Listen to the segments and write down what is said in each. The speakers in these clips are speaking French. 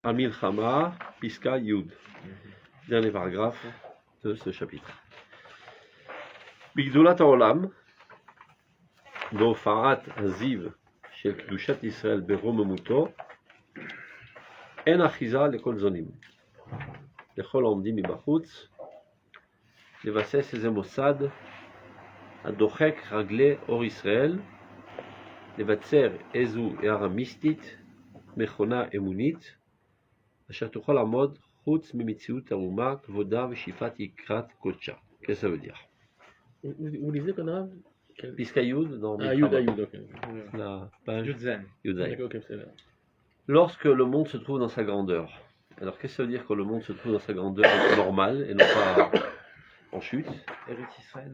Amilchama, Piska Yud. Dernier paragraphe de ce chapitre. Bigdulat Haolam, בהופעת הזיו של קדושת ישראל ברוממותו, אין אחיזה לכל זונים. לכל העומדים מבחוץ, לבסס איזה מוסד הדוחק רגלי אור ישראל, לבצר איזו הערה מיסטית, מכונה אמונית, אשר תוכל לעמוד חוץ ממציאות האומה, כבודה ושאיפת יקרת קודשה. Qu'est-ce que ça veut dire? Vous lisez qu'on a Piska Yud dans Yud, ok. la page Yudzen. Yudzaï. D'accord, ok, c'est là. Lorsque le monde se trouve dans sa grandeur. Alors qu'est-ce que ça veut dire que le monde se trouve dans sa grandeur normale et non pas en chute? Eretz Israël,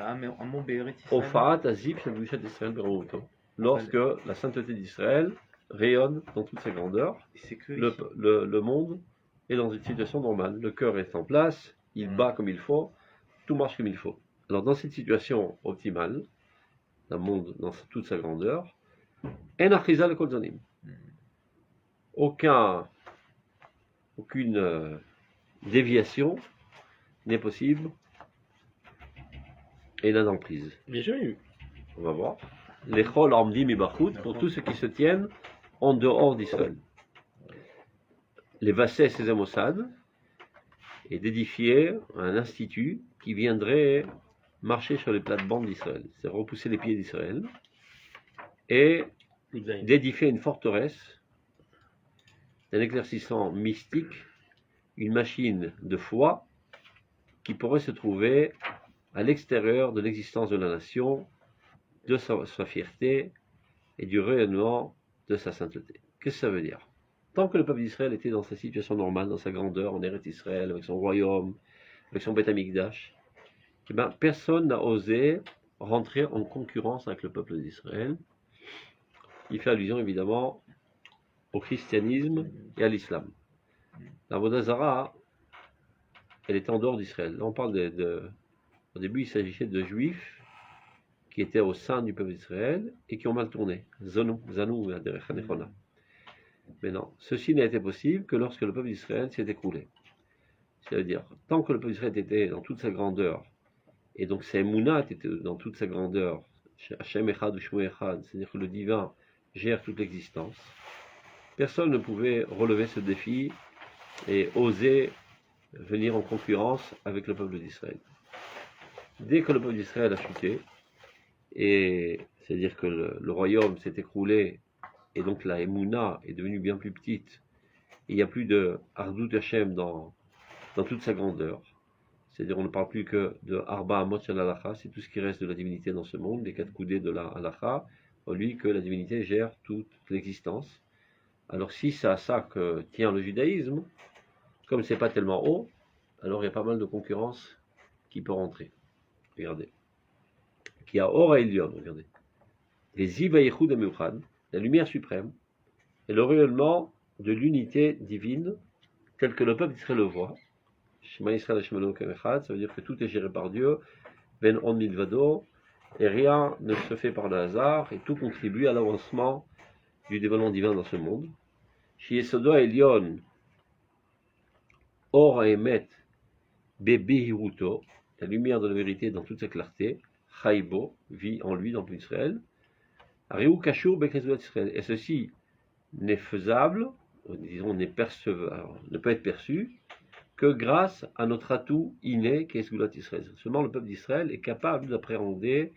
un mot Eretz Israël. Ofa'at Azib shel Kedushat Israël berommuto. Lorsque la sainteté d'Israël rayonne dans toute sa grandeur, C'est que le monde est dans une situation normale. Le cœur est en place, il bat comme il faut, tout marche comme il faut. Alors dans cette situation optimale, le monde dans toute sa grandeur, en achiza le kol zonim. Aucune déviation n'est possible et n'a d'emprise. J'ai jamais eu. On va voir. Les chol amdim ibachut, pour tous ceux qui se tiennent en dehors d'Israël. Les vassés et Mossad, et d'édifier un institut qui viendrait marcher sur les plates-bandes d'Israël, c'est repousser les pieds d'Israël, et d'édifier une forteresse, un éclaircissement mystique, une machine de foi qui pourrait se trouver à l'extérieur de l'existence de la nation, de sa fierté et du rayonnement de sa sainteté. Qu'est-ce que ça veut dire? Tant que le peuple d'Israël était dans sa situation normale, dans sa grandeur, en Eretz Israël, avec son royaume, avec son Beth Amikdash, eh ben, personne n'a osé rentrer en concurrence avec le peuple d'Israël. Il fait allusion évidemment au christianisme et à l'islam. La Avodah Zara, elle était en dehors d'Israël. Là, on parle au début, il s'agissait de juifs qui étaient au sein du peuple d'Israël et qui ont mal tourné. Zanou, derech hanechona. Mais non, ceci n'a été possible que lorsque le peuple d'Israël s'est écroulé. C'est-à-dire, tant que le peuple d'Israël était dans toute sa grandeur, et donc sa émounat était dans toute sa grandeur, Hashem Echad ou Shmo Echad, c'est-à-dire que le divin gère toute l'existence, personne ne pouvait relever ce défi et oser venir en concurrence avec le peuple d'Israël. Dès que le peuple d'Israël a chuté, et c'est-à-dire que le royaume s'est écroulé, et donc la émouna est devenue bien plus petite, et il n'y a plus de Ardout Hashem dans toute sa grandeur, c'est-à-dire on ne parle plus que de Arba Amot Shel Halacha, c'est tout ce qui reste de la divinité dans ce monde, les 4 coudées de la Halacha, on lui que la divinité gère toute l'existence. Alors si c'est à ça que tient le judaïsme, comme c'est pas tellement haut, alors il y a pas mal de concurrence qui peut rentrer. Regardez. Qui a Or Elion, regardez. Les Ziv Hayechud Ameuchad, la lumière suprême, et le rayonnement de l'unité divine, tel que le peuple d'Israël le voit. Shema Yisrael Hashem Eloheinu Echad, ça veut dire que tout est géré par Dieu, Ben On Milvado, et rien ne se fait par le hasard, et tout contribue à l'avancement du développement divin dans ce monde. Shiesodo Elion, Or Haemet, Bebihiruto, la lumière de la vérité dans toute sa clarté, Chaibo, vit en lui dans le peuple d'Israël, Ariou Kashur Bekrezulat Israël, et ceci n'est faisable, disons ne peut être perçu, que grâce à notre atout inné qui est Sgulat Israël. Seulement le peuple d'Israël est capable d'appréhender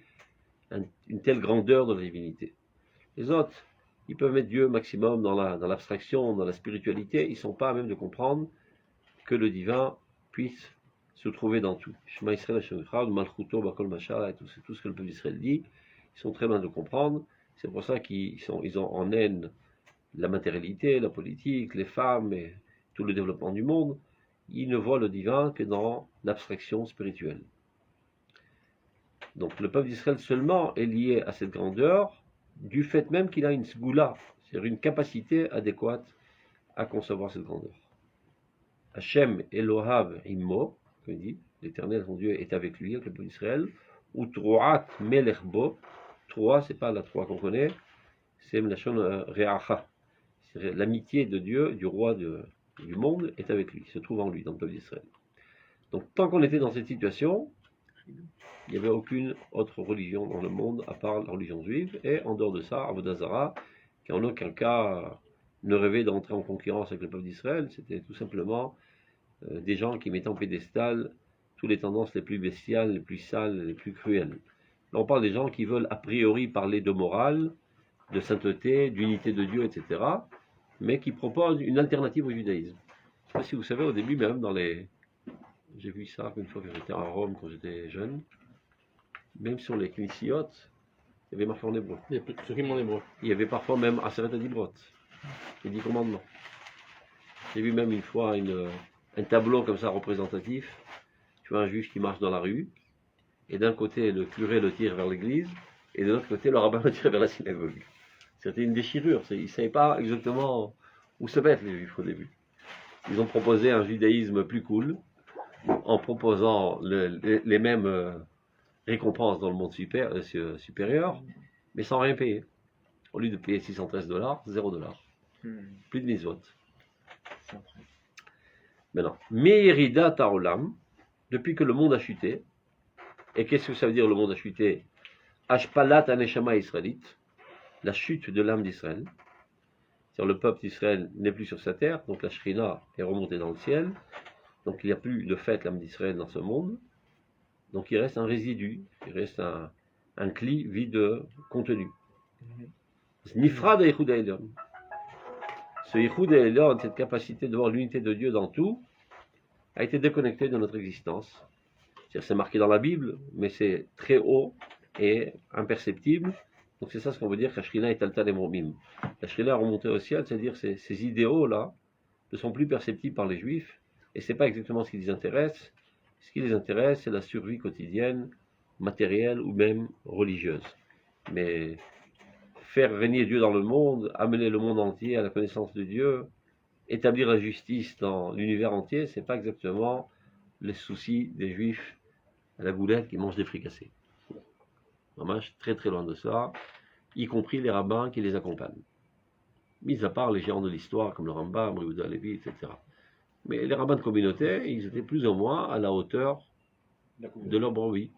une telle grandeur de la divinité. Les autres, ils peuvent mettre Dieu maximum dans l'abstraction, dans la spiritualité, ils ne sont pas à même de comprendre que le divin puisse se trouver dans tout. Shema Yisrael Hashem Echad, Malchuto, Bakol Mashal, et tout ce que le peuple d'Israël dit, ils sont très bien de comprendre. C'est pour ça qu'ils ont en haine la matérialité, la politique, les femmes et tout le développement du monde. Ils ne voient le divin que dans l'abstraction spirituelle. Donc le peuple d'Israël seulement est lié à cette grandeur du fait même qu'il a une sgoula, c'est-à-dire une capacité adéquate à concevoir cette grandeur. Hashem Elohav Immo, comme il dit, l'Éternel, son Dieu, est avec lui, avec le peuple d'Israël. Ou Troat Melechbo, Troa, c'est pas la Troa qu'on connaît, c'est Mlachon Reacha, C'est-à-dire, l'amitié de Dieu, du roi du monde, est avec lui, se trouve en lui, dans le peuple d'Israël. Donc, tant qu'on était dans cette situation, il n'y avait aucune autre religion dans le monde à part la religion juive, et en dehors de ça, Avodah Zarah, qui en aucun cas ne rêvait d'entrer en concurrence avec le peuple d'Israël, c'était tout simplement des gens qui mettaient en pédestal toutes les tendances les plus bestiales, les plus sales, les plus cruelles. Là, on parle des gens qui veulent a priori parler de morale, de sainteté, d'unité de Dieu, etc., mais qui proposent une alternative au judaïsme. Je ne sais pas si vous savez, au début, même dans les... J'ai vu ça une fois que j'étais à Rome, quand j'étais jeune, même sur les knissiotes, il y avait marqué en hébreu. Il y a plus ceux qui m'en hébreu. Il y avait parfois même Aseret Adibrot, les 10 commandements. J'ai vu même une fois un tableau comme ça représentatif. Tu vois un juif qui marche dans la rue, et d'un côté le curé le tire vers l'église, et de l'autre côté le rabbin le tire vers la synagogue. C'était une déchirure, ils ne savaient pas exactement où se mettre les juifs au début. Ils ont proposé un judaïsme plus cool, en proposant les mêmes récompenses dans le monde supérieur, mais sans rien payer. Au lieu de payer $613, $0. Plus de misvot. Maintenant, Meirida Taolam, depuis que le monde a chuté, et qu'est-ce que ça veut dire le monde a chuté? Ashpalat Aneshama israélite, la chute de l'âme d'Israël. C'est-à-dire le peuple d'Israël n'est plus sur sa terre, donc la Shrina est remontée dans le ciel, donc il n'y a plus de fait l'âme d'Israël dans ce monde, donc il reste un résidu, il reste un cli vide de contenu. Nifra de Yichud Ha'elyon. Ce Yichud Ha'elyon, cette capacité de voir l'unité de Dieu dans tout, a été déconnecté de notre existence. C'est marqué dans la Bible, mais c'est très haut et imperceptible. Donc c'est ça ce qu'on veut dire que la Shrina est alta lemomim. La Shrina est remontée au ciel, c'est-à-dire ces idéaux-là ne sont plus perceptibles par les Juifs, et c'est pas exactement ce qui les intéresse. Ce qui les intéresse, c'est la survie quotidienne, matérielle ou même religieuse. Mais faire régner Dieu dans le monde, amener le monde entier à la connaissance de Dieu, établir la justice dans l'univers entier, c'est pas exactement les soucis des Juifs à la goulette qui mangent des fricassés. Vraiment, très très loin de ça, y compris les rabbins qui les accompagnent. Mis à part les géants de l'histoire comme le Rambam, Yehuda Levi, etc. Mais les rabbins de communauté, ils étaient plus ou moins à la hauteur de leur brebis.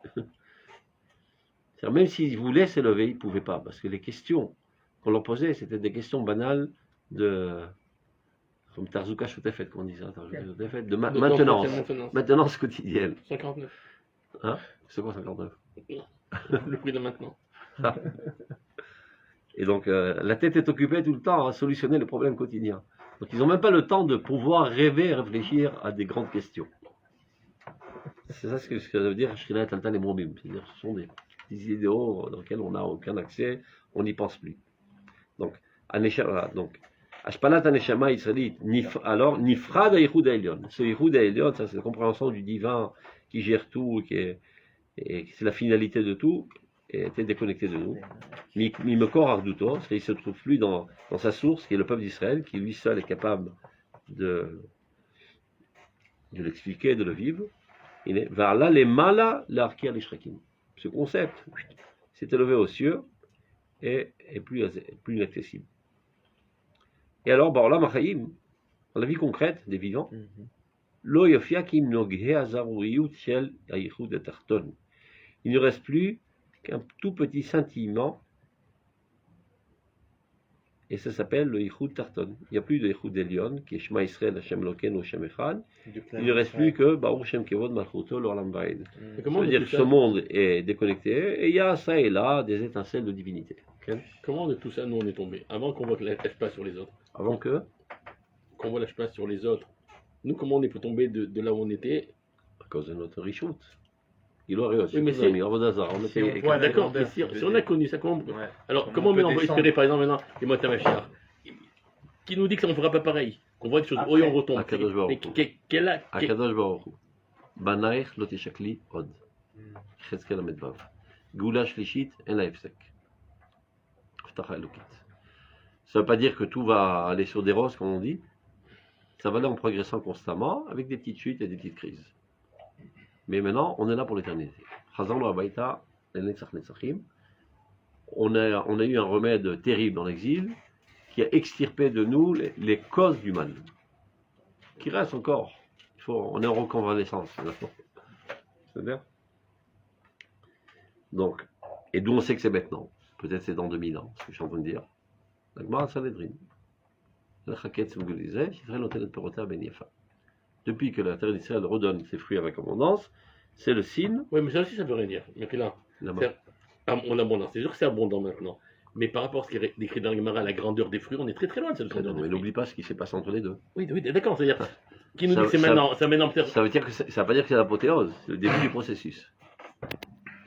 Même s'ils voulaient s'élever, ils ne pouvaient pas, parce que les questions qu'on leur posait, c'était des questions banales comme Tarzuka Shotefet, qu'on disait, de maintenance quotidienne. 59. Hein? C'est quoi 59? Le prix de maintenant. Et donc, la tête est occupée tout le temps à solutionner les problèmes quotidiens. Donc, ils n'ont même pas le temps de pouvoir rêver et réfléchir à des grandes questions. C'est ça ce que ça veut dire, Shrina et Altan et Moumim. C'est-à-dire, ce sont des idéaux dans lesquels on n'a aucun accès, on n'y pense plus. Donc, Ashpalat Aneshama israélite, alors, Nifra da Yichud Ha'elyon. Ce Yichud Ha'elyon, ça c'est la compréhension du divin qui gère tout, et c'est la finalité de tout, et était déconnecté de nous. Mimekor Arduto, c'est qu'il se trouve plus dans sa source, qui est le peuple d'Israël, qui lui seul est capable de l'expliquer, de le vivre. Il est vers là les mala l'arkia les shrakim. Ce concept s'est élevé aux cieux et est plus inaccessible. Et alors, là, Machaïm, dans la vie concrète des vivants, lo yofiakim noghe azaruriyut shel hayichud etarton. Il ne reste plus qu'un tout petit scintillement, et ça s'appelle le Yichud Tarton. Il n'y a plus de Yichud Elyon, qui est Shema Israël, Hashem Elokeinu, Hashem Echad. Il ne reste plus que Baruch Shem Kevod Malchuto l'Olam Vaed. Ça veut dire que ce monde est déconnecté, et il y a ça et là des étincelles de divinité. Okay? Comment de tout ça, nous, on est tombé? Avant qu'on voit que l'Hashpa sur les autres. Avant que qu'on voit l'Hashpa sur les autres. Nous, comment on est tombé de là où on était? À cause de notre Rishut. Il aurait aussi. Oui, mais si d'accord, si on a connu ça, comment... Ouais. Alors, comment maintenant on va espérer, par exemple, maintenant, les Motamachar, qui nous dit que ça ne fera pas pareil, qu'on voit des choses, oh, on retombe. Akadosh Baruch Hu. Akadosh Baruch Hu. Banaich lo tishakli od. Cheskel Amedvav. Gula Shlishit en la Efsek. Ftacha Elokit. Ça ne veut pas dire que tout va aller sur des roses, comme on dit. Ça va aller en progressant constamment, avec des petites chutes et des petites crises. Mais maintenant, on est là pour l'éternité. On a eu un remède terrible dans l'exil, qui qui a extirpé de nous les causes du mal, qui restent encore. On est en reconvalescence. C'est-à-dire. Donc, et d'où on sait que c'est maintenant. Peut-être c'est dans 2000 ans, ce que je suis en train de dire. La Gemara Sanhedrin. Depuis que la terre d'Israël redonne ses fruits avec abondance, c'est le signe. Oui, mais ça aussi, ça veut rien dire. En abondance. C'est sûr que c'est abondant maintenant. Mais par rapport à ce qui est décrit dans la Gemara, la grandeur des fruits, on est très très loin de cette grandeur. Mais n'oublie pas ce qui s'est passé entre les deux. Oui, d'accord. C'est-à-dire, qui nous dit que c'est maintenant, ça maintenant peut-être. Ça veut dire que ça ne veut pas dire que c'est l'apothéose, c'est le début du processus.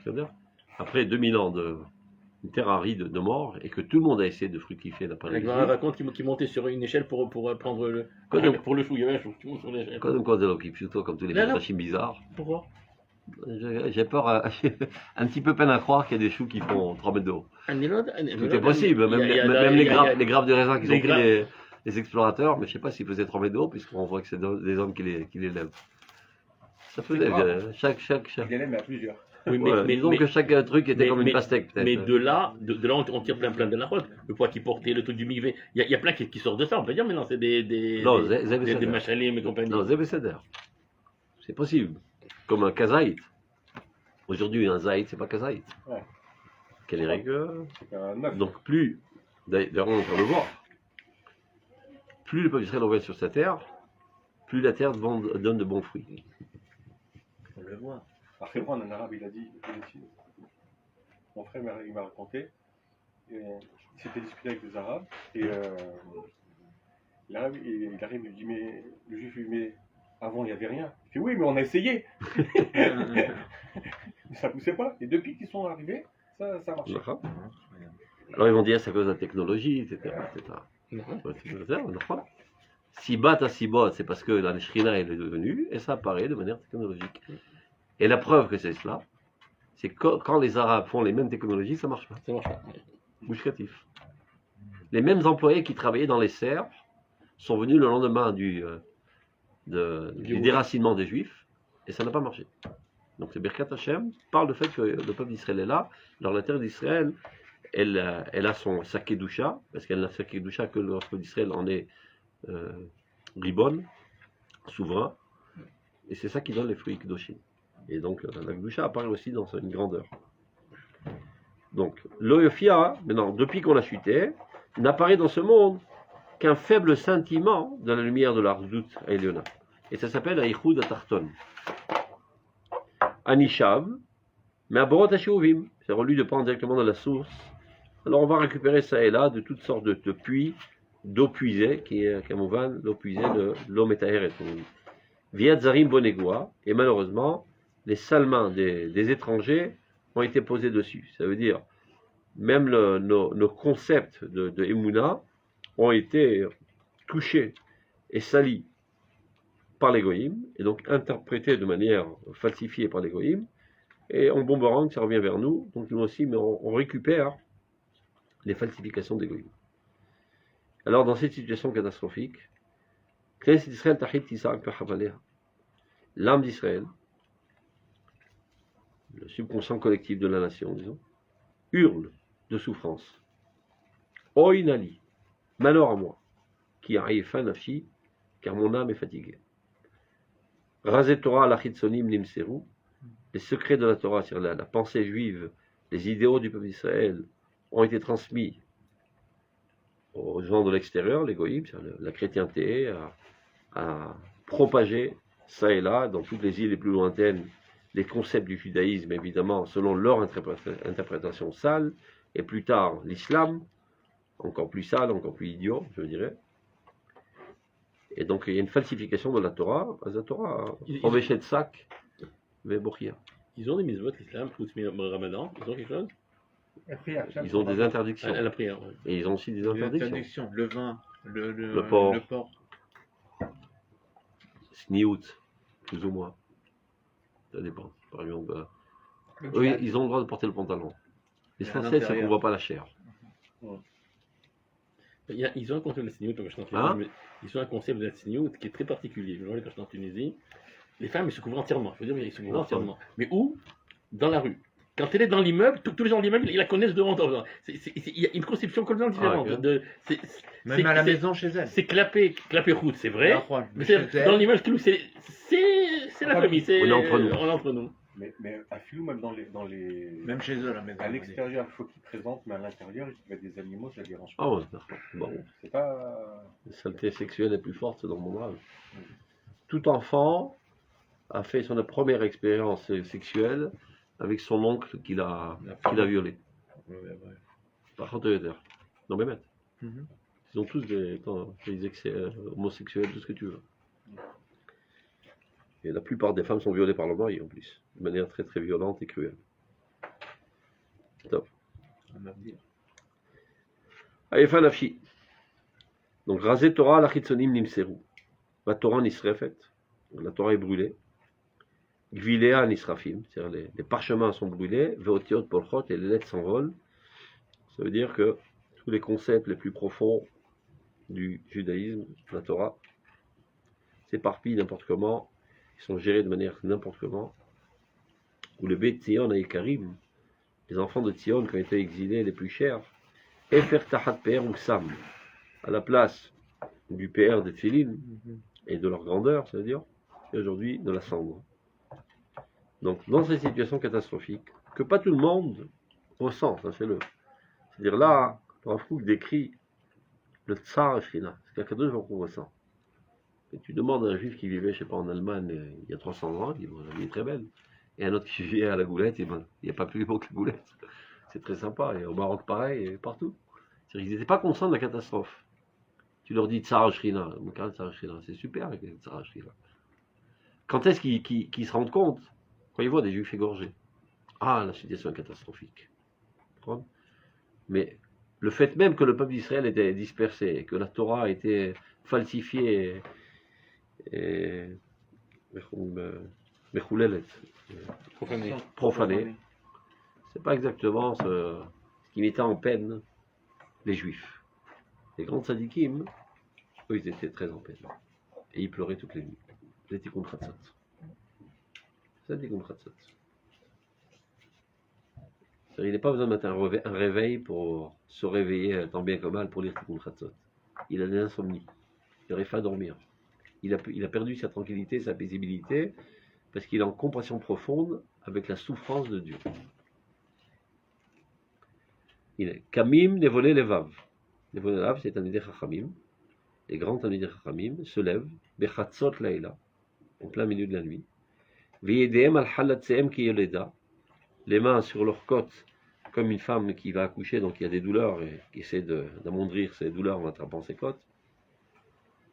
C'est-à-dire, après 2000 ans une terre aride de mort, et que tout le monde a essayé de fructifier la La Gemara raconte qu'il montait sur une échelle pour prendre le. Pour le chou, il y avait un chou. Tu montes sur l'échelle. Comme tous les machines bizarres. Pourquoi? J'ai peur, un petit peu peine à croire qu'il y a des choux qui font 3 mètres de haut. Tout est possible, même les grappes de raisin qu'ils ont pris les explorateurs, mais je ne sais pas s'ils faisaient 3 mètres de haut, puisqu'on voit que c'est des hommes qui les lèvent. Ça faisait, chaque... Il les lève à plusieurs. Oui, mais disons que chaque truc était comme une pastèque, peut-être. Mais de là, on tire plein de la route. Le poids qui portait, le truc du migvé, il y a plein qui sortent de ça, on peut dire, mais non, c'est des machalim et compagnie. Non, Zébécéder. C'est possible. Comme un kazaït. Aujourd'hui, un zaït, c'est pas kazaït. Ouais. Quelle est règle? Donc, plus, d'ailleurs, on peut le voir, plus le peuple d'Israël envoie sur sa terre, plus la terre donne de bons fruits. On le voit. Après, moi, un arabe, il a dit, mon frère il m'a raconté, il s'était disputé avec des arabes, et l'arabe, il arrive, il lui dit, mais le juif lui dit, mais avant, il n'y avait rien. Il fait, oui, mais on a essayé. Ça ne poussait pas. Et depuis qu'ils sont arrivés, ça a marché. Alors, ils vont dire, c'est à cause de la technologie, etc. Si bat à si bot, c'est parce que la Shrina est devenue, et ça apparaît de manière technologique. Et la preuve que c'est cela, c'est que quand les Arabes font les mêmes technologies, ça marche pas. Ça marche pas. Bouche-catif. Les mêmes employés qui travaillaient dans les serres sont venus le lendemain du déracinement des Juifs, et ça n'a pas marché. Donc le Birkat Hashem parle du fait que le peuple d'Israël est là. Alors la terre d'Israël, elle a sa Kedusha, parce qu'elle n'a sa Kedusha que lorsque d'Israël en est Ribon, souverain, et c'est ça qui donne les fruits Kedoshim. Et donc la Kedusha apparaît aussi dans une grandeur. Donc l'Oyofia, maintenant, depuis qu'on a chuté, n'apparaît dans ce monde qu'un faible sentiment de la lumière de l'Arzout à Eliona. Et ça s'appelle Aïchoud Atarton. Anishav, mais à Borot Hashuvim, c'est relu de prendre directement dans la source. Alors on va récupérer ça et là de toutes sortes de puits, d'eau puisée, qui est Kamouvan, l'eau puisée de l'eau métaheret. Via Zarim Bonegua, et malheureusement, les salmins des étrangers ont été posés dessus. Ça veut dire, même nos concepts de Emouna ont été touchés et salis par les goïms, et donc interprétés de manière falsifiée par les goïms, et en boomerang, ça revient vers nous, donc nous aussi, mais on récupère les falsifications des goïms. Alors, dans cette situation catastrophique, l'âme d'Israël, le subconscient collectif de la nation, disons, hurle de souffrance. Oinali, malheur à moi, qui arrive fin nafshi, car mon âme est fatiguée. Razet Torah lachitsonim nimseru, les secrets de la Torah, c'est-à-dire la pensée juive, les idéaux du peuple d'Israël, ont été transmis aux gens de l'extérieur, les goïms, la chrétienté, à propager ça et là, dans toutes les îles les plus lointaines, les concepts du judaïsme, évidemment, selon leur interprétation sale, et plus tard l'islam, encore plus sale, encore plus idiot, je dirais. Et donc il y a une falsification de la Torah, Ovechet Sak, Vebochia. Ils ont des mitzvot, l'islam, le ramadan, ils ont quelque chose? Ils ont des interdictions. La prière, ouais. Et ils ont aussi des interdictions. Le vin, le porc. Sniout, plus ou moins. Ça dépend. Par exemple, eux, ils ont le droit de porter le pantalon. L'essentiel, c'est qu'on ne voit pas la chair. Ils ont un concept de la sniout, ils ont un concept de la sniout qui est très particulier. Je vois quand je suis en Tunisie, les femmes, elles se couvrent entièrement. Je veux dire, ils se couvrent entièrement. Mais où? Dans la rue. quand elle est dans l'immeuble, tous les gens de l'immeuble, ils la connaissent devant toi. Il y a une conception complètement différente. Même à la maison chez elle. C'est clapé route, c'est vrai. Mais dans l'image, c'est la famille, on est entre nous. Mais à Filou, même même chez eux, la maison. À l'extérieur, il faut qu'ils présentent, mais à l'intérieur, il y a des animaux, ça ne dérange pas. Ah ouais, d'accord. Bon. C'est pas. La saleté sexuelle est plus forte, c'est dans mon âge. Tout enfant a fait son première expérience sexuelle avec son oncle qu'il a violé. Par contre, non mais maître. Ils ont tous des excès homosexuels, tout ce que tu veux. Et la plupart des femmes sont violées par leur mari en plus, de manière très très violente et cruelle. Top. Allez, fin nafshi. Donc, Razé Torah, la chitzonim nimseru. La Torah nisrefet. La Torah est brûlée. Gvilea nisrafim. C'est-à-dire les parchemins sont brûlés. Veotiot polchot, et les lettres s'envolent. Ça veut dire que tous les concepts les plus profonds du judaïsme, la Torah, s'éparpillent n'importe comment. Ils sont gérés de manière n'importe comment. Ou le Beit Tzion et Karim, les enfants de Tzion qui ont été exilés les plus chers, Efer Tahat Père ou Sam, à la place du PR des Tfilin et de leur grandeur, ça veut dire, et aujourd'hui de la cendre. Donc, dans ces situations catastrophiques, que pas tout le monde ressent, sachez-le. C'est-à-dire là, Rav Kook décrit le Tsar Shrina, c'est qu'Akadosh Baruch Hu ressent. Et tu demandes à un juif qui vivait, je sais pas, en Allemagne il y a 300 ans, il dit, bon, la vie est très belle. Et un autre qui vivait à la Goulette, il n'y a pas plus beau que la Goulette. C'est très sympa. Et au Maroc, pareil, et partout. Ils n'étaient pas conscients de la catastrophe. Tu leur dis Tsar Shrina, c'est super avec Tsar Shrina. Quand est-ce qu'ils se rendent compte? Quand ils voient des juifs égorgés. Ah, la situation est catastrophique. Mais le fait même que le peuple d'Israël était dispersé, que la Torah a été falsifiée et profané. C'est pas exactement ce qui mettait en peine les juifs. Les grands tzadikim, eux, ils étaient très en peine. Et ils pleuraient toutes les nuits. C'était contre Hatzot. Il n'est pas besoin de mettre un réveil pour se réveiller tant bien que mal pour lire Tikkun Chatzot. Il a des insomnies. Il n'arrive pas à dormir. Il a perdu sa tranquillité, sa paisibilité, parce qu'il est en compassion profonde avec la souffrance de Dieu. Il est Kamim Nevolé Levav. Nevolé Levav, c'est un idée Chachamim. Les grands Talmidei Chachamim se lèvent, Bechatzot Laïla, en plein milieu de la nuit. V'yedem al halatseem ki yoleda, les mains sur leur côte, comme une femme qui va accoucher, donc il y a des douleurs, et qui essaie d'amoindrir ses douleurs en attrapant ses côtes.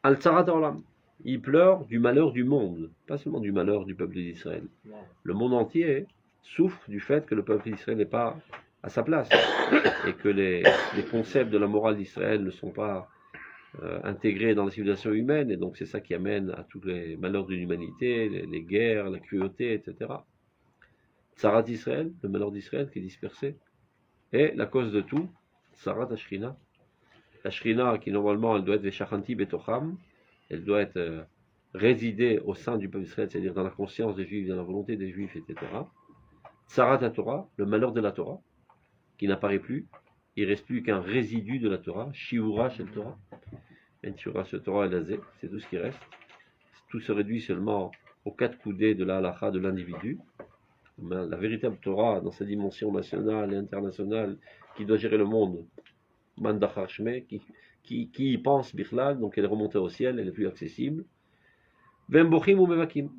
Al tzarat olam, il pleure du malheur du monde, pas seulement du malheur du peuple d'Israël. Le monde entier souffre du fait que le peuple d'Israël n'est pas à sa place, et que les concepts de la morale d'Israël ne sont pas intégrés dans la civilisation humaine, et donc c'est ça qui amène à tous les malheurs de l'humanité, les guerres, la cruauté, etc. Tzarat d'Israël, le malheur d'Israël qui est dispersé, et la cause de tout, Tzarat Ashrina. La Shrina qui normalement elle doit être Veshachanti Betocham, elle doit être résider au sein du peuple d'Israël, c'est-à-dire dans la conscience des Juifs, dans la volonté des Juifs, etc. Tzarat Torah, le malheur de la Torah, qui n'apparaît plus, il ne reste plus qu'un résidu de la Torah, Shiura Shel Torah, Shiura Shel Torah et Lazé, c'est tout ce qui reste. Tout se réduit seulement aux 4 coudées de la halakha de l'individu. La véritable Torah, dans sa dimension nationale et internationale, qui doit gérer le monde, Mandachar Shmeh, qui y pense Bichlal, donc elle est remontée au ciel, elle est plus accessible. Vembochim ou Mevakim,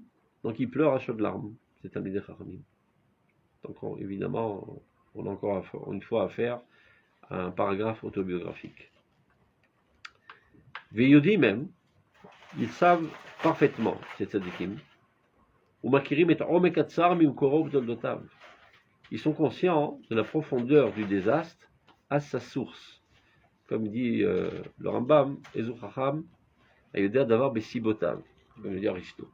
donc il pleure à chaudes larmes, c'est un Midei Chachamim. Donc évidemment, on a encore une fois à faire un paragraphe autobiographique. Veyodi même, ils savent parfaitement, ces tzadikim, ils sont conscients de la profondeur du désastre à sa source. Comme dit le Rambam, Ezu Chacham, Ayodea Davar Besibotav, comme le dit Aristo.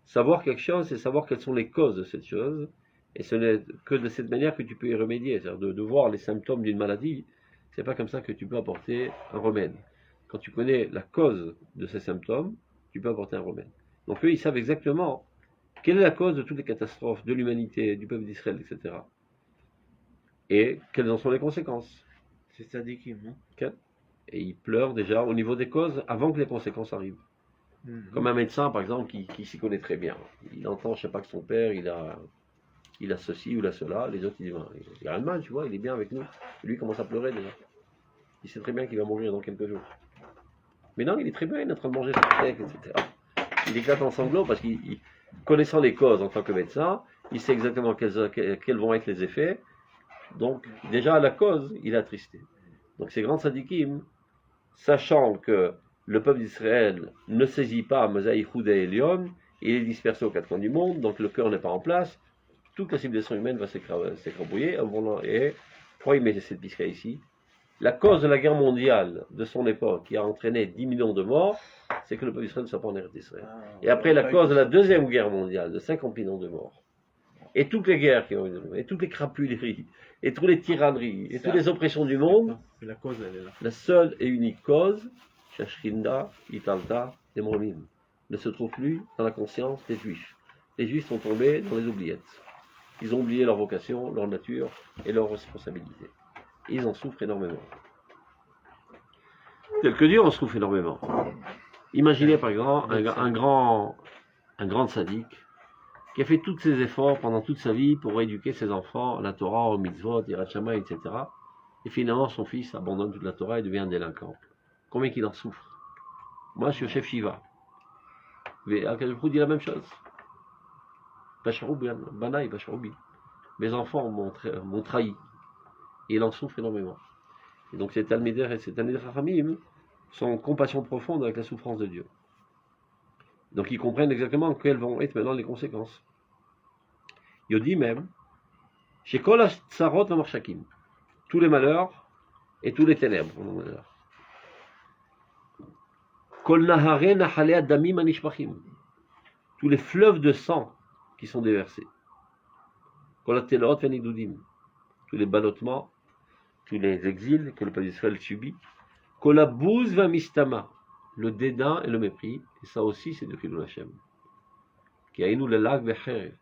Savoir quelque chose, c'est savoir quelles sont les causes de cette chose, et ce n'est que de cette manière que tu peux y remédier. C'est-à-dire de voir les symptômes d'une maladie, c'est pas comme ça que tu peux apporter un remède. Quand tu connais la cause de ces symptômes, tu peux apporter un remède. Donc eux, ils savent exactement Quelle est la cause de toutes les catastrophes de l'humanité, du peuple d'Israël, etc. Et quelles en sont les conséquences? C'est Tzadikim, non? Et il pleure déjà au niveau des causes avant que les conséquences arrivent. Comme un médecin, par exemple, qui s'y connaît très bien. Il entend, je sais pas, que son père, il a ceci ou il a cela. Les autres, il n'y a rien de mal, tu vois, il est bien avec nous. Et lui, il commence à pleurer déjà. Il sait très bien qu'il va mourir dans quelques jours. Mais non, il est très bien, il est en train de manger son steak, etc. Il éclate en sanglots parce qu'il, connaissant les causes en tant que médecin, il sait exactement quels vont être les effets. Donc, déjà, à la cause, il est attristé. Donc, ces grands tzadikim, sachant que le peuple d'Israël ne saisit pas Mosaï Houda et Lyon, il est dispersé aux quatre coins du monde, donc le cœur n'est pas en place, toute la civilisation humaine va s'écrabouiller, et pourquoi il met cette pisca ici? La cause de la guerre mondiale de son époque, qui a entraîné 10 millions de morts, c'est que le peuple d'Israël ne soit pas en Eretz d'Israël. Et après, la cause de la deuxième guerre mondiale, de 50 millions de morts, et toutes les guerres qui ont eu, et toutes les crapuleries, et toutes les tyranneries, et toutes les oppressions du monde, la cause, elle est là. La seule et unique cause, Shashrinda, Italta, et Mormim, ne se trouve plus dans la conscience des Juifs. Les Juifs sont tombés dans les oubliettes. Ils ont oublié leur vocation, leur nature et leur responsabilité. Ils en souffrent énormément. Tel que Dieu en souffre énormément. Imaginez par exemple un grand sadique qui a fait tous ses efforts pendant toute sa vie pour éduquer ses enfants à la Torah, au mitzvot, Yirat Shamayim, etc. Et finalement, son fils abandonne toute la Torah et devient un délinquant. Combien qu'il en souffre? Moi, je suis au chef Shiva. Mais Akadosh dit la même chose. Banaï, Bacharoubi. Mes enfants m'ont trahi. Et il en souffre énormément. Et donc, ces Talmidei et ces Talmidei Chachamim sont en compassion profonde avec la souffrance de Dieu. Donc, ils comprennent exactement quelles vont être maintenant les conséquences. Il dit même, chez Kol Tsarot Marshakim, tous les malheurs et tous les ténèbres. Kol Nahare Nahalea Damim Anishbachim, tous les fleuves de sang qui sont déversés. Kol Atelot Venidudim, tous les ballottements, tous les exils que le peuple d'Israël subit. Kol Abouz Vamistama, le dédain et le mépris, et ça aussi c'est de Chilul Hashem. Qui a nous le lac Vecherev,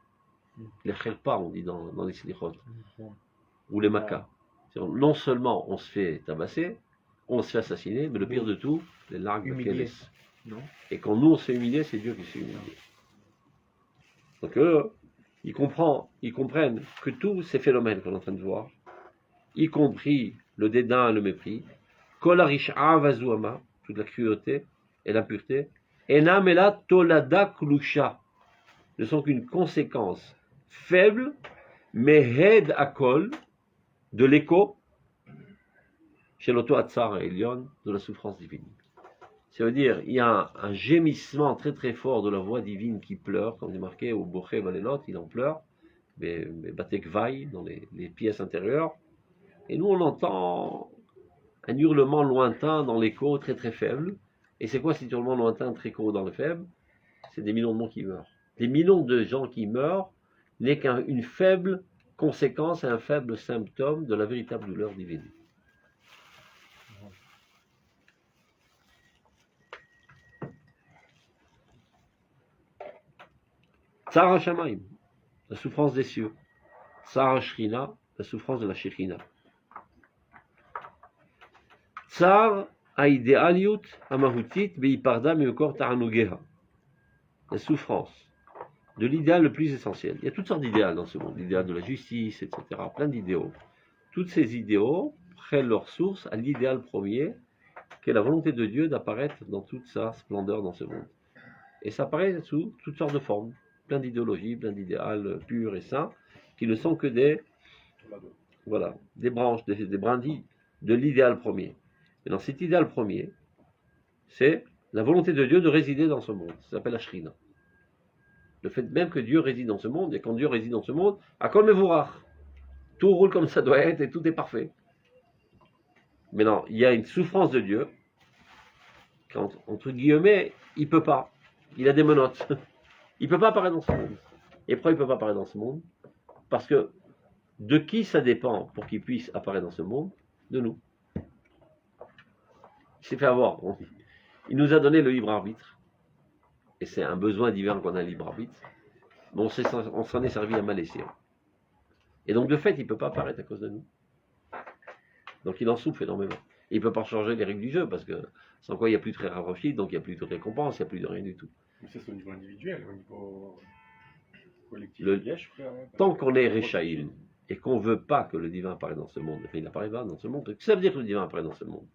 les Kherpa on dit dans les Slichot, ou les Makas. Non seulement on se fait tabasser, on se fait assassiner, mais le pire de tout, les largues de Kéles. Et quand nous on se fait humilier, c'est Dieu qui se fait humilier. Donc eux, ils comprennent que tous ces phénomènes qu'on est en train de voir, y compris le dédain et le mépris, Kol Arisha Vazuama, toute la cruauté et l'impureté, Enam Ela Tolada Klusha, ne sont qu'une conséquence faible, mais Hed Akol, de l'écho, chez l'auto Hatzar et Elion, de la souffrance divine. Ça veut dire, il y a un gémissement très très fort de la voix divine qui pleure, comme il est marqué au Boché Valelot, il en pleure, mais Batek Vaille, dans les pièces intérieures, et nous on entend un hurlement lointain dans l'écho très très faible. Et c'est quoi cet hurlement lointain très court dans le faible? C'est des millions de monde qui meurent. Des millions de gens qui meurent n'est qu'une faible conséquence et un faible symptôme de la véritable douleur divine. Tsar HaShamayim, la souffrance des cieux. Tsar HaShrina, la souffrance de la Shekhinah. Tsar haïdealiut amahutit beiparda meukor ta'anugeha. La souffrance de l'idéal le plus essentiel. Il y a toutes sortes d'idéaux dans ce monde, l'idéal de la justice, etc. Plein d'idéaux. Toutes ces idéaux prennent leur source à l'idéal premier, qui est la volonté de Dieu d'apparaître dans toute sa splendeur dans ce monde. Et ça apparaît sous toutes sortes de formes, plein d'idéologies, plein d'idéaux purs et saints, qui ne sont que des branches, des brindilles de l'idéal premier. Et dans cet idéal premier, c'est la volonté de Dieu de résider dans ce monde. Ça s'appelle la Shrina. Le fait même que Dieu réside dans ce monde, et quand Dieu réside dans ce monde, Akol Mevorach, tout roule comme ça doit être et tout est parfait. Mais non, il y a une souffrance de Dieu, quand, entre guillemets, il ne peut pas. Il a des menottes. Il ne peut pas apparaître dans ce monde. Et pourquoi il ne peut pas apparaître dans ce monde? Parce que de qui ça dépend pour qu'il puisse apparaître dans ce monde? De nous. Il s'est fait avoir. Il nous a donné le libre arbitre. Et c'est un besoin divin qu'on a un libre arbitre. mais on s'en est servi à mal escient. Et donc de fait, il ne peut pas apparaître à cause de nous. Donc il en souffre énormément. Et il ne peut pas changer les règles du jeu, parce que sans quoi il n'y a plus de hiérarchie, donc il n'y a plus de récompense, il n'y a plus de rien du tout. Mais ça, c'est au niveau individuel, au niveau collectif. Tant qu'on est Réchaïm, et qu'on ne veut pas que le divin apparaisse dans ce monde, enfin, il n'apparaît pas dans ce monde. Qu'est-ce que ça veut dire que le divin apparaît dans ce monde?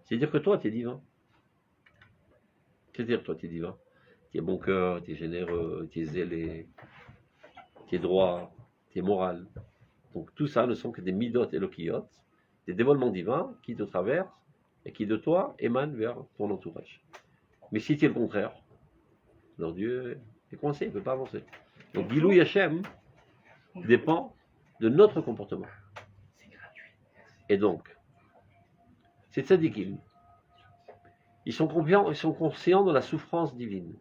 C'est-à-dire que toi, tu es divin. C'est-à-dire que toi, tu es divin. Tu es bon cœur, tu es généreux, tu es zélé, tu es droit, tu es moral. Donc tout ça ne sont que des midot et lokiyot, des dévoilements divins qui te traversent et qui de toi émanent vers ton entourage. Mais si tu es le contraire, alors Dieu est coincé, il ne peut pas avancer. Donc Gilou Hachem dépend de notre comportement. Et donc, c'est tzadikim. Ils sont conscients de la souffrance divine.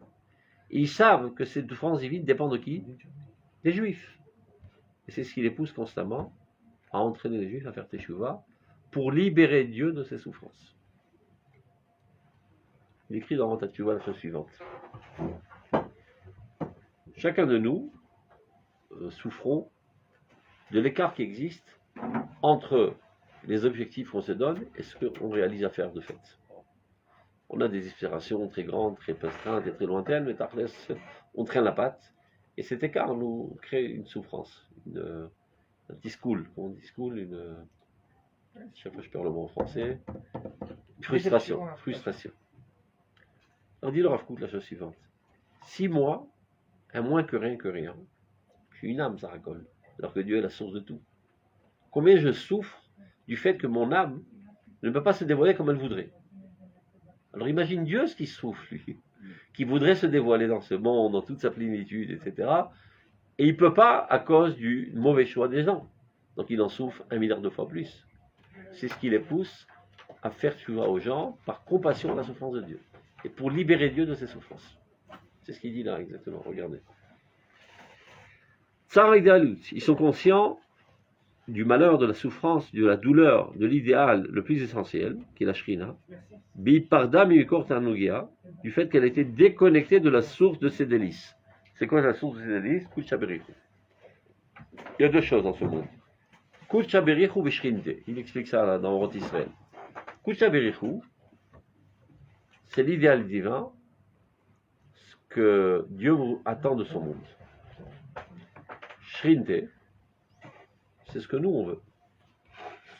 Et ils savent que cette souffrance divine dépend de qui? Des Juifs. Et c'est ce qui les pousse constamment à entraîner les Juifs à faire Teshuvah pour libérer Dieu de ses souffrances. Il écrit dans Ranta Teshuvah la chose suivante. Chacun de nous souffrons de l'écart qui existe entre les objectifs qu'on se donne et ce qu'on réalise à faire de fait. On a des aspirations très grandes, très restreintes et très lointaines, mais on traîne la patte. Et cet écart nous crée une souffrance, un petit school, chaque fois je perds le mot en français, frustration. Alors dit le Rav Kook la chose suivante. Si moi, un moins que rien, je suis une âme, ça racole, alors que Dieu est la source de tout. Combien je souffre du fait que mon âme ne peut pas se dévoiler comme elle voudrait. Alors imagine Dieu ce qui souffre, lui, qui voudrait se dévoiler dans ce monde, dans toute sa plénitude, etc. Et il ne peut pas à cause du mauvais choix des gens. Donc il en souffre 1 milliard de fois plus. C'est ce qui les pousse à faire tchouva aux gens par compassion à la souffrance de Dieu. Et pour libérer Dieu de ses souffrances. C'est ce qu'il dit là exactement, regardez. Tsar et Galut, ils sont conscients du malheur, de la souffrance, de la douleur, de l'idéal le plus essentiel, qui est la Shrina, du fait qu'elle a été déconnectée de la source de ses délices. C'est quoi la source de ses délices? Kuchaberichu. Il y a deux choses dans ce monde. Kuchaberichu v'Shrinte. Il explique ça là, dans Orot Israël. Kuchaberichu, c'est l'idéal divin que Dieu vous attend de son monde. Shrinte, c'est ce que nous on veut.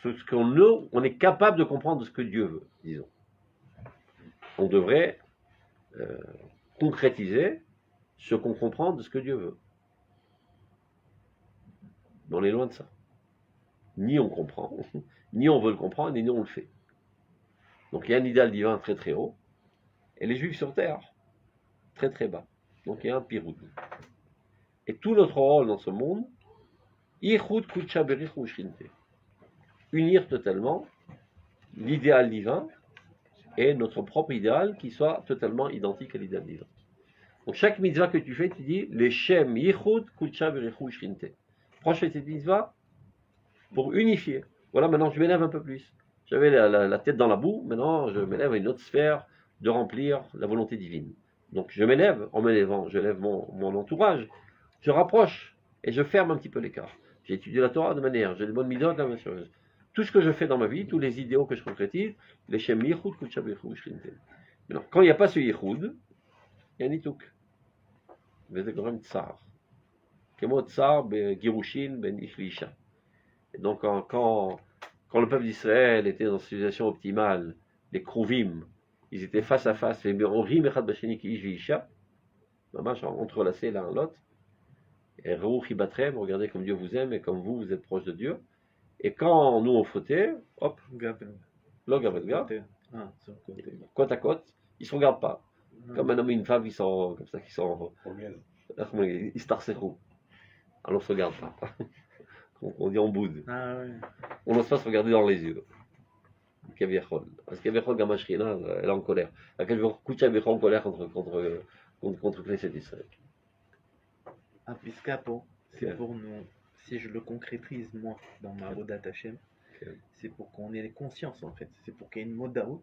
Ce qu'on est capable de comprendre de ce que Dieu veut, disons. On devrait concrétiser ce qu'on comprend de ce que Dieu veut. Mais on est loin de ça. Ni on comprend, ni on veut le comprendre, ni on le fait. Donc il y a un idéal divin très très haut, et les Juifs sur terre, très très bas. Donc il y a un piroud. Et tout notre rôle dans ce monde, unir totalement l'idéal divin et notre propre idéal qui soit totalement identique à l'idéal divin. Donc chaque mitzvah que tu fais, tu dis les Shem Yichud Kucha Berichu Shrinte. Proche de cette mitzvah pour unifier. Voilà, maintenant je m'élève un peu plus. J'avais la tête dans la boue, maintenant je m'élève à une autre sphère de remplir la volonté divine. Donc je m'élève, en m'élevant, je lève mon entourage, je rapproche et je ferme un petit peu l'écart. J'ai étudié la Torah de manière, j'ai des bonnes mitzvot, la même chose. Tout ce que je fais dans ma vie, tous les idéaux que je concrétise, les Shem Yichud Kucha Berichu Shrinte. Maintenant, quand il n'y a pas ce Yichud, il y a un Nituk. וזה גורם צער. כמו צער בגירושין בין איש לאישה. Et donc quand le peuple d'Israël était dans une situation optimale, les Krouvim, ils étaient face à face, les Merorim echad basheni ki ish veisha, entrelacés l'un à l'autre, et Reuch ibatrem, regardez comme Dieu vous aime et comme vous êtes proche de Dieu. Et quand nous on fautait, hop, lo gavel gab, côte à côte, ils se regardent pas. Comme un homme et une femme, ils sont comme ça, ils se tarseront. Alors on se regarde pas. On dit on boude. Ah, ouais. On n'ose pas se regarder dans les yeux. Kaviachol. Parce que Kaviachol, Gamma Shrina, elle est en colère. Kaviachol en colère contre Knesset Israël. Ah, Piscapo, c'est pour nous, si je le concrétise moi dans ma Vodat Hashem, c'est pour qu'on ait conscience en fait. C'est pour qu'il y ait une modaout.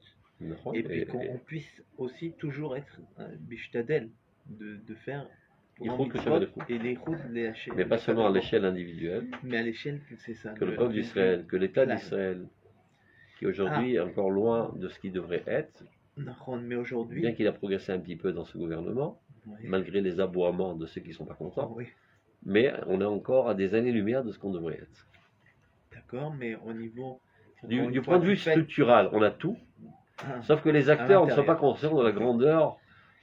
Et puis qu'on puisse aussi toujours être bishtadel de faire et les routes, mais pas seulement à l'échelle individuelle, mais à l'échelle, c'est ça. Que le peuple d'Israël, que l'État d'Israël, qui aujourd'hui est encore loin de ce qu'il devrait être, mais aujourd'hui, bien qu'il a progressé un petit peu dans ce gouvernement, malgré les aboiements de ceux qui ne sont pas contents, mais on est encore à des années-lumière de ce qu'on devrait être. D'accord, mais au niveau... Du point de vue structural, on a tout, sauf que les acteurs ne sont pas conscients de la grandeur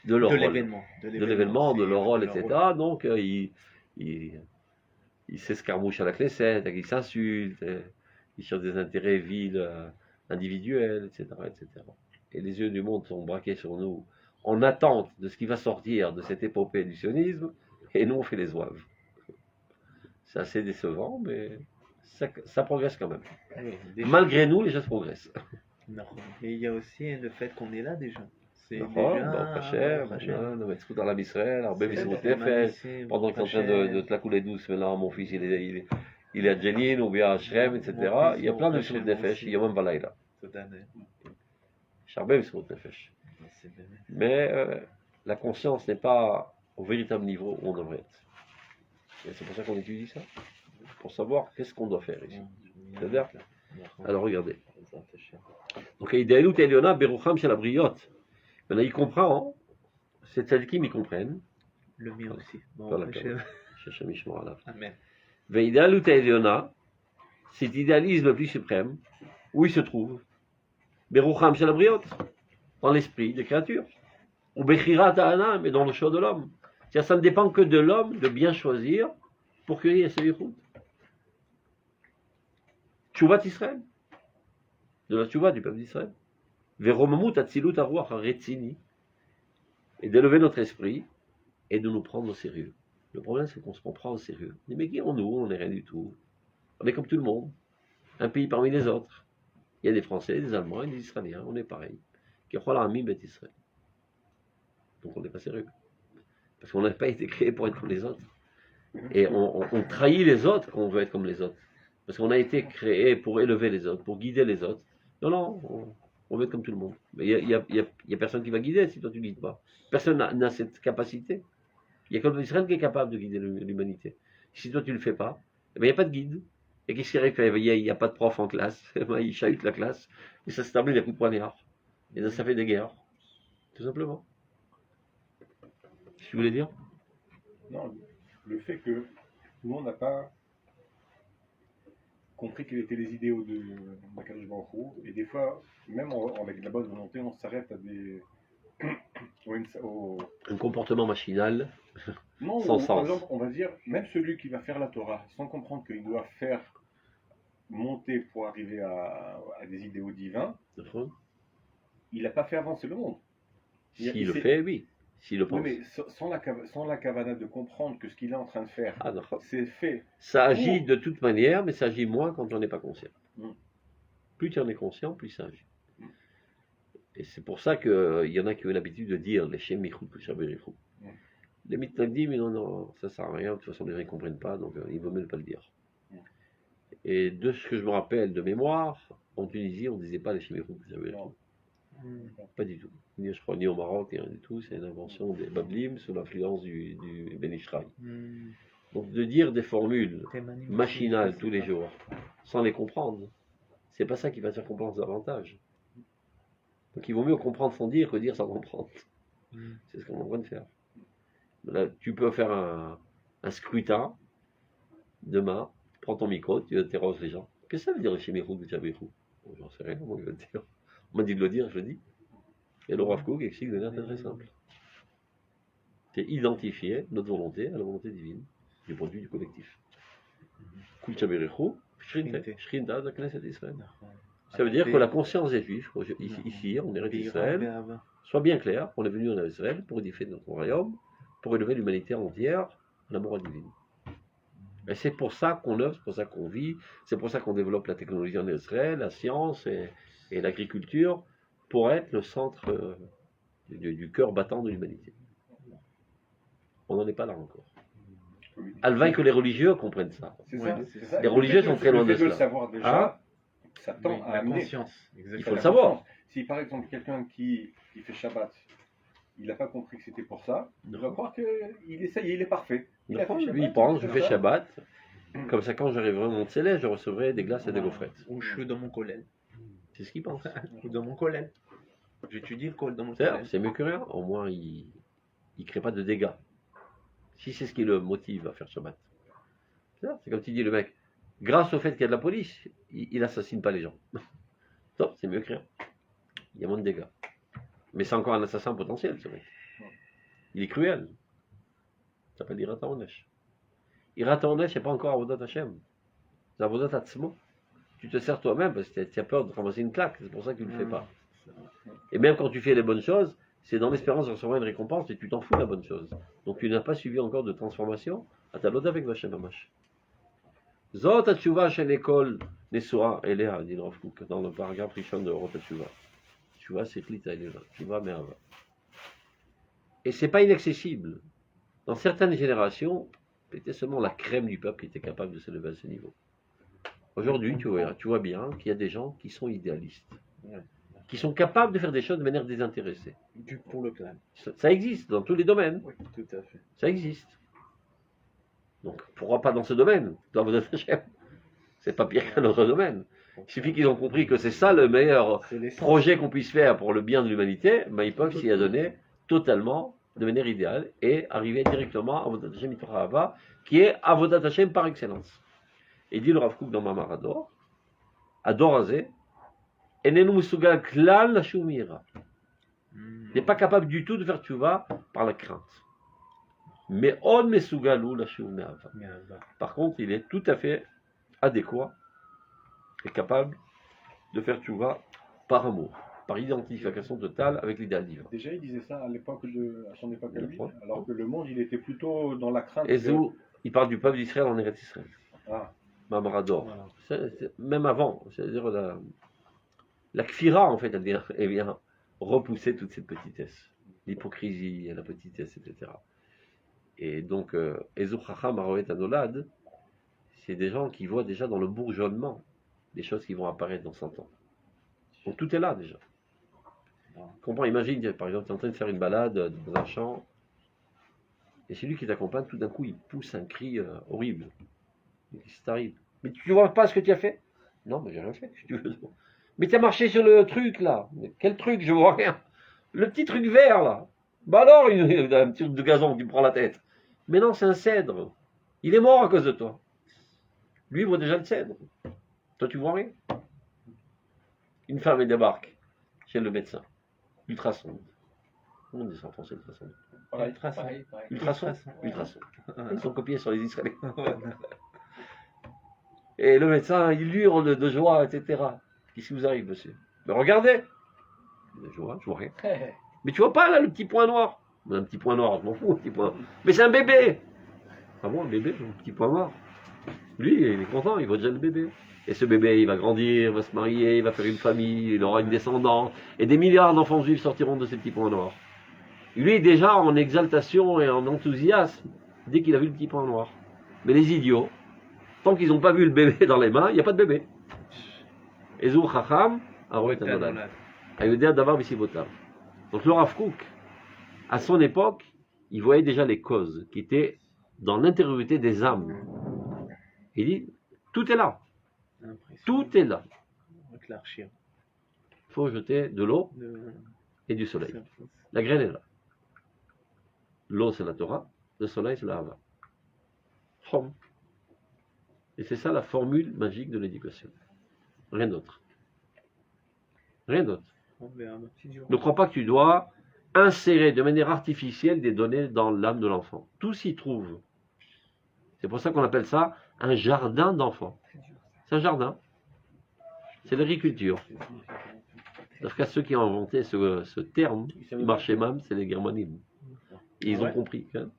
de leur rôle, de l'événement, de leur rôle, etc. Donc ils s'escarmouchent à la Knesset, ils s'insultent, ils cherchent des intérêts vils individuels, etc., etc. Et les yeux du monde sont braqués sur nous en attente de ce qui va sortir de cette épopée du sionisme, et nous on fait les ouaves. C'est assez décevant, mais ça progresse quand même. Oui, malgré nous, les choses progressent. Non, et il y a aussi le fait qu'on est là déjà. C'est déjà... dans la Israël, pendant qu'ils sont en train de te la couler douce, maintenant mon fils il est à Jenin ou bien à Shrem, etc. Il y a plein de choses nefesh, il y a même Balaïla. Charbem sur nefesh. Mais la conscience n'est pas au véritable niveau où on devrait être. Et c'est pour ça qu'on étudie ça. Pour savoir qu'est-ce qu'on doit faire ici. C'est-à-dire, alors regardez. Donc, Idealut Eliona Berucham Shalabriot. Maintenant, il comprend, c'est tzadikim, ils comprennent. Le mien aussi. Amen. Veidalut Eliona, cet idéalisme le plus suprême, où il se trouve Berucham Shalabriot, dans l'esprit des créatures. Ou Bechirat Ha'anam, mais dans le choix de l'homme. C'est-à-dire, ça ne dépend que de l'homme de bien choisir pour cueillir ses yichud. Tchouvat Israël, de la tchouva du peuple d'Israël. Veromamut atzilut aruach haretzini, et d'élever notre esprit et de nous prendre au sérieux. Le problème, c'est qu'on se prend au sérieux. On dit, mais qui sommes-nous? On n'est rien du tout. On est comme tout le monde, un pays parmi les autres. Il y a des Français, des Allemands et des Israéliens, on est pareil. Donc on n'est pas sérieux. Parce qu'on n'a pas été créé pour être comme les autres. Et on trahit les autres quand on veut être comme les autres. Parce qu'on a été créé pour élever les autres, pour guider les autres. Non, on veut être comme tout le monde. Mais il n'y a personne qui va guider si toi tu ne guides pas. Personne n'a cette capacité. Il n'y a que l'Israël qui est capable de guider l'humanité. Si toi tu ne le fais pas, il n'y a pas de guide. Et qu'est-ce qui arrive quand il n'y a pas de prof en classe? Il chahute la classe, et ça se termine à coups de poignard. Et ça fait des guerres. Tout simplement. Tu voulais dire? Non, le fait que nous on n'a pas compris quels étaient les idéaux de Makadosh Baruch Hu, et des fois, même avec de la bonne volonté, on s'arrête à des... Un comportement machinal, non, sans sens. Par exemple, on va dire, même celui qui va faire la Torah, sans comprendre qu'il doit faire monter pour arriver à des idéaux divins, il n'a pas fait avancer le monde. S'il le fait, oui. S'il le pense. Oui, mais sans la kavana de comprendre que ce qu'il est en train de faire, c'est fait. Ça agit de toute manière, mais ça agit moins quand on n'est pas conscient. Plus tu en es conscient, plus ça agit. Et c'est pour ça qu'il y en a qui ont l'habitude de dire les Shem Michut Kushaberichou. Les mitnagdim, mais non, ça sert à rien, de toute façon les gens ne comprennent pas, donc il vaut mieux ne pas le dire. Et de ce que je me rappelle de mémoire, en Tunisie, on ne disait pas les Shem Michut Kushaberichou. Pas du tout. Je crois ni au Maroc, ni rien du tout. C'est une invention des Bablim sous l'influence du Ben Ishraï. Donc de dire des formules machinales tous les jours, sans les comprendre, c'est pas ça qui va faire comprendre davantage. Donc il vaut mieux comprendre sans dire que dire sans comprendre. C'est ce qu'on est en train de faire. Là, tu peux faire un scrutin demain, prends ton micro, tu interroges les gens. Qu'est-ce que ça veut dire chez Michou, j'en sais rien, comment il va dire. On m'a dit de le dire, je le dis. Et le Rav Kook explique de manière très simple. C'est identifier notre volonté à la volonté divine, du point de vue du collectif. Kul Chaberichou, Shrinta, la Knesset d'Israël. Ça veut dire que la conscience des Juifs, ici, en Eretz Israël, soit bien claire, on est venu en Israël pour édifier notre royaume, pour élever l'humanité entière à la morale divine. Et c'est pour ça qu'on œuvre, c'est pour ça qu'on vit, c'est pour ça qu'on développe la technologie en Israël, la science et l'agriculture, pour être le centre du cœur battant de l'humanité. On n'en est pas là encore. Alvain que les religieux comprennent ça. C'est ça. Les religieux sont très loin de cela. Le savoir déjà, ça tend à amener. Conscience. Il faut le savoir. Si par exemple quelqu'un qui fait Shabbat, il n'a pas compris que c'était pour ça. Il va croire qu'il essaye, il est parfait. Lui, il pense, je fais Shabbat. Comme ça, quand j'arriverai au Mont Céleste, je recevrai des glaces et des gaufrettes. Ou je suis dans mon collège. C'est ce qu'il pense. Ou dans mon collège. J'étudie le col dans mon collège. C'est mieux que rien. Au moins, il ne crée pas de dégâts. Si c'est ce qui le motive à faire Shabbat. C'est comme tu dis, le mec, grâce au fait qu'il y a de la police, il n'assassine pas les gens. Non, c'est mieux que rien. Il y a moins de dégâts. Mais c'est encore un assassin potentiel, ce mec. Il est cruel. Ça s'appelle Irat HaOnesh. Irat HaOnesh, c'est pas encore Avodat Hashem. C'est Avodat Atzmo. Tu te sers toi-même parce que tu as peur de ramasser une claque. C'est pour ça que tu ne le fais pas. Et même quand tu fais les bonnes choses, c'est dans l'espérance de recevoir une récompense et tu t'en fous de la bonne chose. Donc tu n'as pas suivi encore de transformation à ta loda avec Vachem Hamash. Zot Hatshuva Shen Ekol Nesua Elea, dit le Rav Kook, dans le paragraphe Rishon de Rot Hatshuva. Tshuva, c'est Klita Elea. Tshuva Me'ava. Et c'est pas inaccessible. Dans certaines générations, c'était seulement la crème du peuple qui était capable de s'élever à ce niveau. Aujourd'hui, tu vois bien qu'il y a des gens qui sont idéalistes, qui sont capables de faire des choses de manière désintéressée. Pour le clan. Ça existe dans tous les domaines. Oui, tout à fait. Ça existe. Donc, pourquoi pas dans ce domaine? Dans votre Hashem. C'est pas pire qu'un autre domaine. Il suffit qu'ils ont compris que c'est ça le meilleur projet qu'on puisse faire pour le bien de l'humanité, ben ils peuvent s'y adonner totalement, de manière idéale, et arriver directement à Avodat Hashem Mitocha Ahava, qui est Avodat Hashem par excellence. Et dit le Rav Kook dans Mamar Ador, Ador Azé, Enenu Musugal Klal Lashum Mira. Il n'est pas capable du tout de faire tchouva par la crainte. Mais on Mesugalu Lashum Me'ava. Par contre, il est tout à fait adéquat et capable de faire tchouva par amour, par identification totale avec l'idéal divin. Déjà, il disait ça à son époque à lui, alors que le monde, il était plutôt dans la crainte. Il parle du peuple d'Israël en Eretz Israël. Ah. Mamar Ador. Même avant, c'est-à-dire la kfira, en fait, elle vient repousser toute cette petitesse, l'hypocrisie, la petitesse, etc. Et donc, Ezur Chacham Aroet Anolad, c'est des gens qui voient déjà dans le bourgeonnement des choses qui vont apparaître dans 100 ans. Donc tout est là déjà. Comprends, imagine, par exemple, tu es en train de faire une balade dans un champ, et celui qui t'accompagne, tout d'un coup, il pousse un cri horrible. Qu'est-ce qui t'arrive? Mais tu ne vois pas ce que tu as fait? Non, mais j'ai rien fait. Mais tu as marché sur le truc là. Mais quel truc? Je vois rien. Le petit truc vert là. Bah alors, un petit truc de gazon qui me prend la tête. Mais non, c'est un cèdre. Il est mort à cause de toi. Lui, il voit déjà le cèdre. Toi, tu vois rien. Une femme, elle débarque chez le médecin. Ultrasonde. Comment on dit ça en français, ultrasonde? Ultrasonde. Ultrasonde. Ils sont copiés sur les Israéliens. Et le médecin, il hurle de joie, etc. Qu'est-ce qui vous arrive, monsieur? Mais regardez. Je vois rien. Mais tu vois pas là le petit point noir? Un petit point noir, je m'en fous, un petit point. Mais c'est un bébé. Ah bon, un bébé, un petit point noir. Lui, il est content, il voit déjà le bébé. Et ce bébé, il va grandir, il va se marier, il va faire une famille, il aura une descendance. Et des milliards d'enfants juifs sortiront de ces petits points noirs. Lui est déjà en exaltation et en enthousiasme dès qu'il a vu le petit point noir. Mais les idiots, tant qu'ils n'ont pas vu le bébé dans les mains, il n'y a pas de bébé. Ezur Chacham, Aroet Anolad. Ayodea Davar Bisibotav. Donc le Rav Kook, à son époque, il voyait déjà les causes qui étaient dans l'intériorité des âmes. Il dit, tout est là. Tout est là. Il faut jeter de l'eau et du soleil. La graine est là. L'eau, c'est la Torah. Le soleil, c'est la Hava. Chom. Et c'est ça la formule magique de l'éducation. Rien d'autre. Rien d'autre. Ne crois pas que tu dois insérer de manière artificielle des données dans l'âme de l'enfant. Tout s'y trouve. C'est pour ça qu'on appelle ça un jardin d'enfants. C'est un jardin. C'est l'agriculture. Parce qu'à ceux qui ont inventé ce terme, marché même, c'est les Germanim. Et ils ont compris. Hein.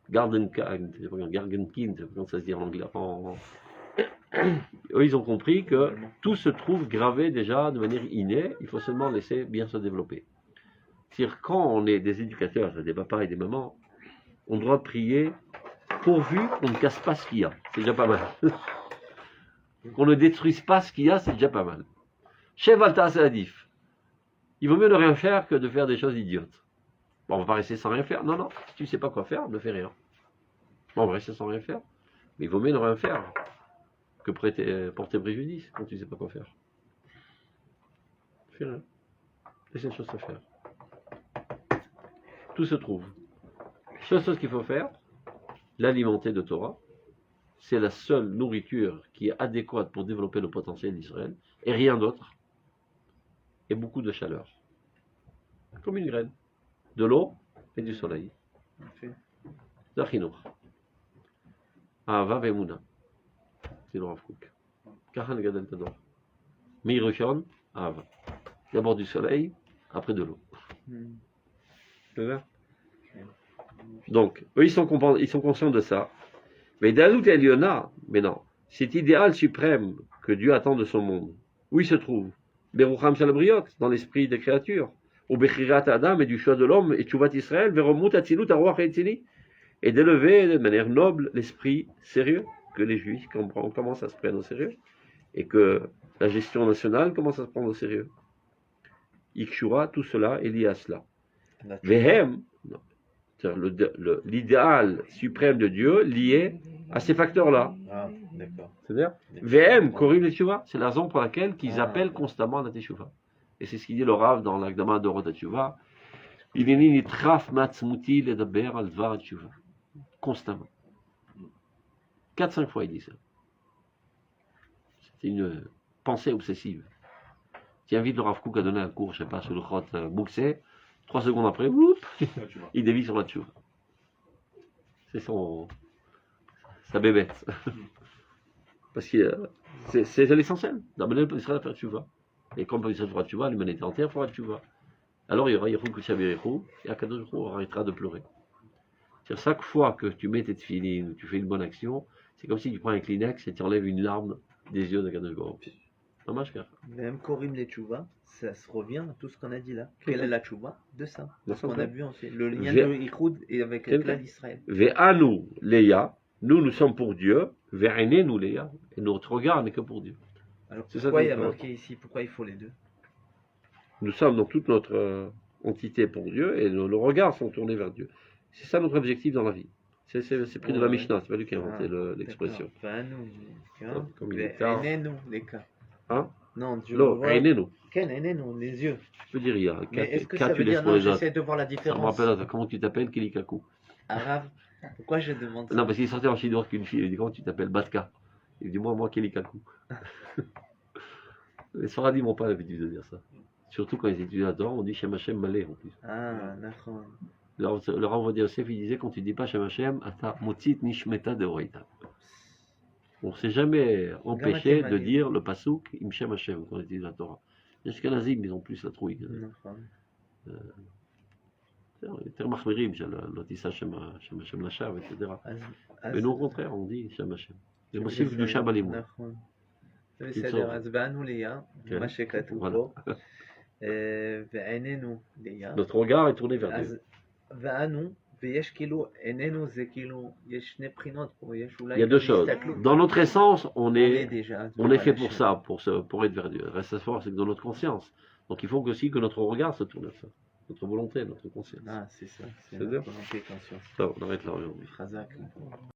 Gardenkind, comment ça se dit en anglais. Eux, ils ont compris que tout se trouve gravé déjà de manière innée, il faut seulement laisser bien se développer. C'est-à-dire, quand on est des éducateurs, des papas et des mamans, on doit prier pourvu qu'on ne casse pas ce qu'il y a. C'est déjà pas mal. Qu'on ne détruise pas ce qu'il y a, c'est déjà pas mal. Chez Valta Sadif, il vaut mieux ne rien faire que de faire des choses idiotes. Bon, on va pas rester sans rien faire. Non, non, si tu sais pas quoi faire, ne fais rien. Bon, on va rester sans rien faire. Mais il vaut mieux ne rien faire que porter préjudice quand tu sais pas quoi faire. Fais rien. Laisse les choses se faire. Tout se trouve. La seule chose qu'il faut faire, l'alimenter de Torah, c'est la seule nourriture qui est adéquate pour développer le potentiel d'Israël, et rien d'autre. Et beaucoup de chaleur. Comme une graine. De l'eau et du soleil. Zachinour. Ahava ve'emuna. C'est le Rav Kook. Kahan gadel tador. Miroshon, Ahava. D'abord du soleil, après de l'eau. Donc, eux, ils sont conscients de ça. Mais Dalut Eliona, mais non, cet idéal suprême que Dieu attend de son monde, où il se trouve? Berucham Shalabriot, dans l'esprit des créatures, au Bechirat Adam et du choix de l'homme, et Tchouvat Israël, Veromut Atzilut Aruach Etzili, et d'élever de manière noble l'esprit sérieux, que les Juifs commencent à se prendre au sérieux, et que la gestion nationale commence à se prendre au sérieux. Ikshura, tout cela est lié à cela. Vehem, l'idéal suprême de Dieu lié à ces facteurs-là. Ah, d'accord. C'est-à-dire, VM, Korim Teshuva, c'est la raison pour laquelle ils appellent constamment la Teshuva. Et c'est ce qu'il dit le Rav dans l'Akdama de Rot Teshuva. Il est ni traf matzmuti ledaber al dvar Teshuva. Constamment. 4-5 fois il dit ça. C'est une pensée obsessive. Tu invites le Rav Kook à donner un cours, je sais pas, sur le Chot Bouksé, 3 secondes après, il dévie sur la Teshuva. C'est sa bébête. Parce que c'est l'essentiel. D'amener le Israël à faire Teshuva. Et comme Israël fera Teshuva, l'humanité entière fera Teshuva. Alors il y aura Yechou Kushabirichou, et Akadosh Baruch Hu arrêtera de pleurer. C'est chaque fois que tu mets tes tefilines ou tu fais une bonne action, c'est comme si tu prends un Kleenex et tu enlèves une larme des yeux d'Akadosh Baruch Hu. Dommage, frère. Même Korim les Tchouva, ça se revient à tout ce qu'on a dit là. Quelle est la Tchouva de ça? De ce qu'on a vu ensuite. Le lien de Ichoud et avec le clan d'Israël. Ve'anu Leia, nous sommes pour Dieu. Ve'ene nous Leia, et notre regard n'est que pour Dieu. Alors pourquoi il y a marqué ici? Pourquoi il faut les deux? Nous sommes dans toute notre entité pour Dieu et nos regards sont tournés vers Dieu. C'est ça notre objectif dans la vie. C'est pris de la Mishnah, c'est pas lui qui a inventé l'expression. Comme il est tard. Les cas. Hein? Non, Dieu. Quel les yeux. Je peux dire, il y a. Mais est-ce que ça veut dire, non, j'essaie de voir la différence. Ça me rappelle, comment tu t'appelles, Kelikaku? Arabe. Pourquoi je demande ça? Non, parce qu'il sortait en chinois qu'une fille, il dit, comment tu t'appelles? Batka. Il dit, moi, Kelikaku. Les Sfaradim n'ont pas l'habitude de dire ça. Surtout quand ils étudient la Torah, on dit Shem Hashem Malé en plus. Ah, d'accord. Le Rav Ovadia Yosef, il disait, quand tu ne dis pas Shem Hashem, Ata Motzit Nishmeta de Horaïta. On ne s'est jamais empêché de dire le Passouk Im Shem Hashem quand on étudie la Torah. Jusqu'à Nazim, ils ont plus la trouille. יותר מחמירים של לא תישא שם השם לשווא, etc. Mais nous, au contraire, on dit Shem Hashem. זה מוסיף קדושה בלימוד. נכון. זה בסדר, אז באנו ליה, מה שכתוב פה, ועינינו ליה. Notre regard est tourné vers Dieu. ואנו, ויש כאילו, עינינו זה כאילו, יש שני בחינות פה, יש אולי... Il y a deux choses. Dans notre essence, on est fait pour ça, pour être vers Dieu. Reste à savoir, c'est que dans notre conscience. Donc il faut aussi que notre regard se tourne vers ça. Notre volonté, notre conscience. Ah, c'est ça. C'est notre volonté et conscience. On arrête là aujourd'hui.